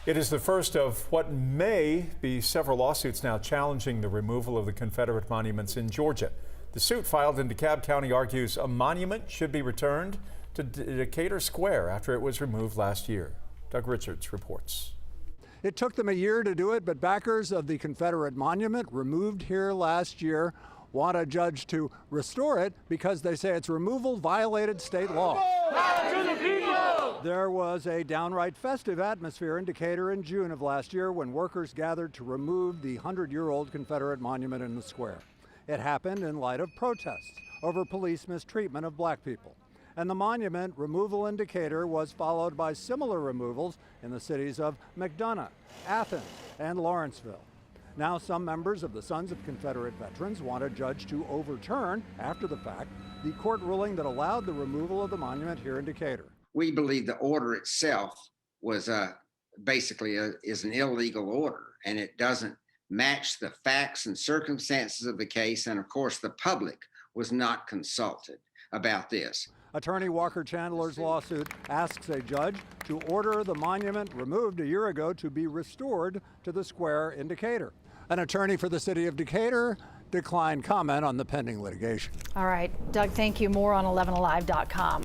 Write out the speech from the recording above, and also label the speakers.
Speaker 1: It is the first of what may be several lawsuits now challenging the removal of the Confederate monuments in Georgia. The suit filed in DeKalb County argues a monument should be returned to Decatur Square after it was removed last year. Doug Richards reports.
Speaker 2: It took them a year to do it, but backers of the Confederate monument removed here last year want a judge to restore it because they say its removal violated state law. There was a downright festive atmosphere in Decatur in June of last year when workers gathered to remove the 100-year-old Confederate monument in the square. It happened in light of protests over police mistreatment of black people. And the monument removal in Decatur was followed by similar removals in the cities of McDonough, Athens, and Lawrenceville. Now some members of the Sons of Confederate Veterans want a judge to overturn, after the fact, the court ruling that allowed the removal of the monument here in Decatur.
Speaker 3: We believe the order itself was basically is an illegal order, and it doesn't match the facts and circumstances of the case. And of course, the public was not consulted about this.
Speaker 2: Attorney Walker Chandler's lawsuit asks a judge to order the monument removed a year ago to be restored to the square in Decatur. An attorney for the city of Decatur declined comment on the pending litigation.
Speaker 4: All right, Doug, thank you. More on 11alive.com.